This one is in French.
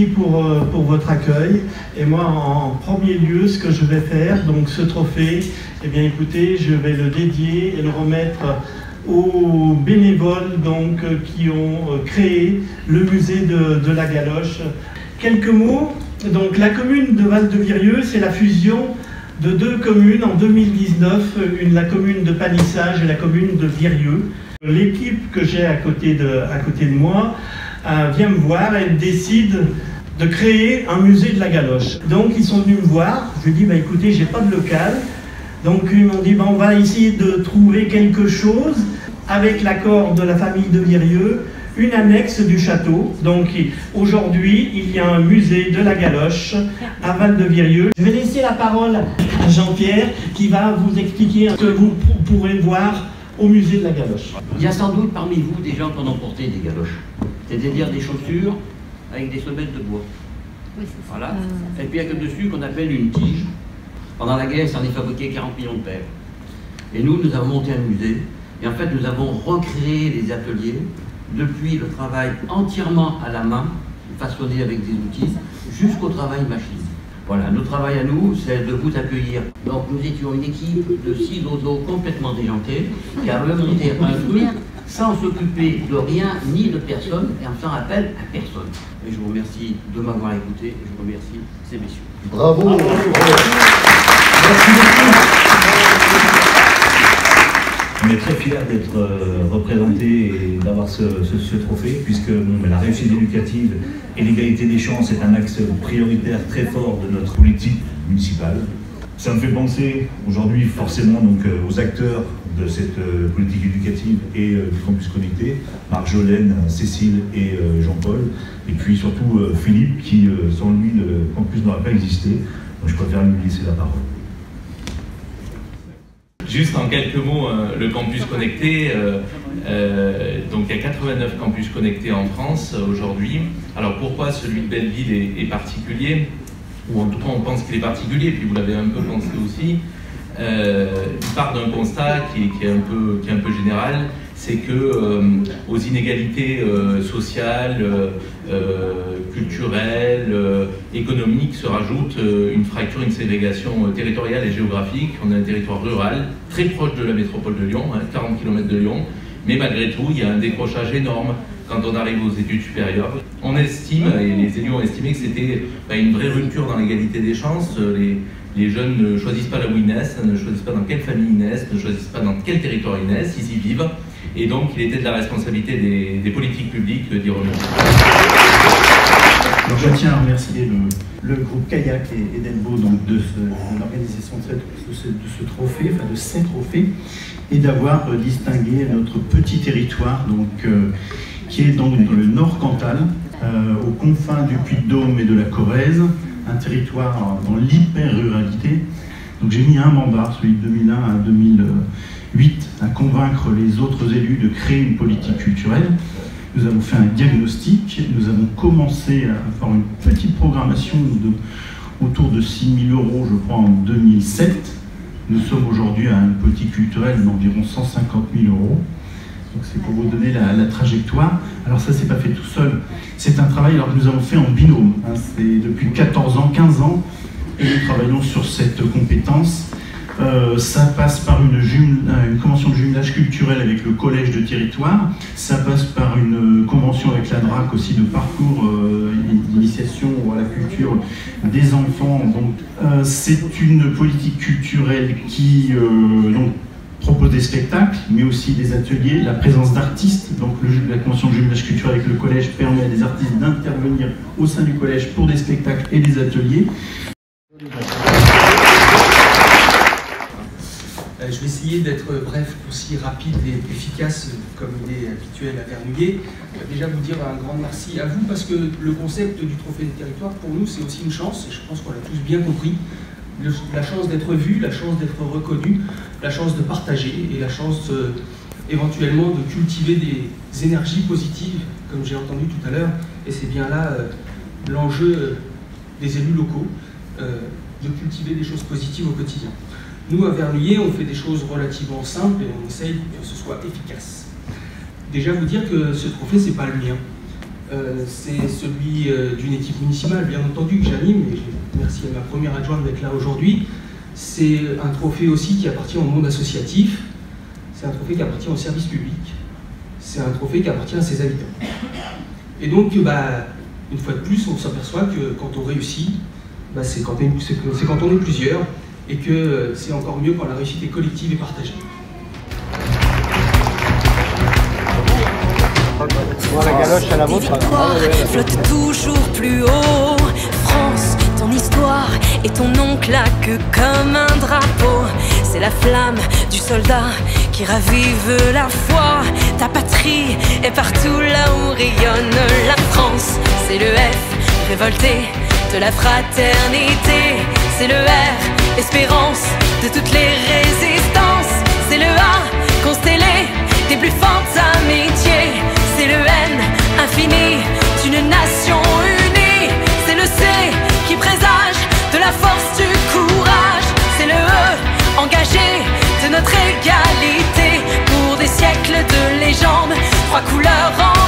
merci pour votre accueil. Et moi, en premier lieu, ce que je vais faire, donc ce trophée, eh bien écoutez, je vais le dédier et le remettre aux bénévoles donc, qui ont créé le musée de la Galoche. Quelques mots. Donc la commune de Val-de-Virieu, c'est la fusion de deux communes en 2019, la commune de Panissage et la commune de Virieu. L'équipe que j'ai à côté de moi vient me voir et décide de créer un musée de la Galoche. Donc ils sont venus me voir, je lui dis bah, écoutez, j'ai pas de local. Donc ils m'ont dit bah, on va essayer de trouver quelque chose avec l'accord de la famille de Virieu, une annexe du château. Donc aujourd'hui, il y a un musée de la Galoche à Val-de-Virieu. Je vais laisser la parole à Jean-Pierre qui va vous expliquer ce que vous pourrez voir au musée de la Galoche. Il y a sans doute parmi vous des gens qui en ont porté des galoches, c'est-à-dire des chaussures avec des semelles de bois. Oui, c'est ça. Voilà. Et puis il y a que dessus qu'on appelle une tige. Pendant la guerre, ça en est fabriqué 40 millions de paires. Et nous avons monté un musée. Et en fait, nous avons recréé les ateliers depuis le travail entièrement à la main, façonné avec des outils, jusqu'au travail machine. Voilà, notre travail à nous, c'est de vous accueillir. Donc nous étions une équipe de 6 oiseaux complètement déjantés, qui a remonté un truc sans s'occuper de rien ni de personne, et en faisant appel à personne. Et je vous remercie de m'avoir écouté, et je vous remercie ces messieurs. Bravo, bravo. Merci beaucoup. On est très fiers d'être représentés et d'avoir ce trophée, puisque la réussite éducative et l'égalité des chances est un axe prioritaire très fort de notre politique municipale. Ça me fait penser aujourd'hui forcément donc, aux acteurs de cette politique éducative et du campus connecté, Marjolaine, Cécile et Jean-Paul, et puis surtout Philippe qui, sans lui, le campus n'aurait pas existé. Donc je préfère lui laisser la parole. Juste en quelques mots, le campus connecté, donc il y a 89 campus connectés en France aujourd'hui. Alors pourquoi celui de Belleville est particulier, ou en tout cas on pense qu'il est particulier, puis vous l'avez un peu pensé aussi, il part d'un constat qui est un peu général, c'est que aux inégalités sociales, culturelles, économiques se rajoute une fracture, une ségrégation territoriale et géographique. On a un territoire rural, très proche de la métropole de Lyon, 40 km de Lyon, mais malgré tout, il y a un décrochage énorme quand on arrive aux études supérieures. On estime, et les élus ont estimé que c'était une vraie rupture dans l'égalité des chances. Les jeunes ne choisissent pas là où ils naissent, ne choisissent pas dans quelle famille ils naissent, ne choisissent pas dans quel territoire ils naissent, ils y vivent. Et donc, il était de la responsabilité des politiques publiques d'y revenir. Alors, je tiens à remercier le groupe Kayak et Edenbo donc, de l'organisation de ce trophée, enfin de ces trophées, et d'avoir distingué notre petit territoire donc, qui est dans le Nord Cantal, aux confins du Puy-de-Dôme et de la Corrèze, un territoire dans l'hyper-ruralité. Donc j'ai mis un mandat, celui de 2001 à 2008, à convaincre les autres élus de créer une politique culturelle. Nous avons fait un diagnostic, nous avons commencé à faire une petite programmation autour de 6 000 €, je crois, en 2007. Nous sommes aujourd'hui à une politique culturelle d'environ 150 000 €. Donc c'est pour vous donner la trajectoire. Alors ça, c'est pas fait tout seul. C'est un travail que nous avons fait en binôme. Hein. C'est depuis 14 ans, 15 ans, et nous travaillons sur cette compétence. Ça passe par une convention de jumelage culturel avec le collège de territoire. Ça passe par une convention avec la DRAC aussi de parcours d'initiation à la culture des enfants. Donc c'est une politique culturelle qui donc, propose des spectacles, mais aussi des ateliers, la présence d'artistes. Donc la convention de jumelage culturel avec le collège permet à des artistes d'intervenir au sein du collège pour des spectacles et des ateliers. Je vais essayer d'être bref, aussi rapide et efficace comme il est habituel à Vernouillet. Déjà vous dire un grand merci à vous parce que le concept du Trophée des territoires pour nous c'est aussi une chance et je pense qu'on l'a tous bien compris. La chance d'être vu, la chance d'être reconnu, la chance de partager et la chance éventuellement de cultiver des énergies positives comme j'ai entendu tout à l'heure et c'est bien là l'enjeu des élus locaux de cultiver des choses positives au quotidien. Nous, à Vernouillet, on fait des choses relativement simples et on essaye que ce soit efficace. Déjà, vous dire que ce trophée, c'est pas le mien. c'est celui d'une équipe municipale, bien entendu, que j'anime, et merci à ma première adjointe d'être là aujourd'hui. C'est un trophée aussi qui appartient au monde associatif, c'est un trophée qui appartient au service public, c'est un trophée qui appartient à ses habitants. Et donc, une fois de plus, on s'aperçoit que quand on réussit, c'est quand on est plusieurs, et que c'est encore mieux quand la réussite est collective et partagée. La galoche à la vôtre. Flotte toujours plus haut. France, ton histoire et ton nom claquent comme un drapeau. C'est la flamme du soldat qui ravive la foi. Ta patrie est partout là où rayonne la France. C'est le F, révolté de la fraternité. C'est le R, espérance de toutes les résistances. C'est le A, constellé des plus fortes amitiés. C'est le N, infini d'une nation unie. C'est le C, qui présage de la force du courage. C'est le E, engagé de notre égalité. Pour des siècles de légendes, trois couleurs en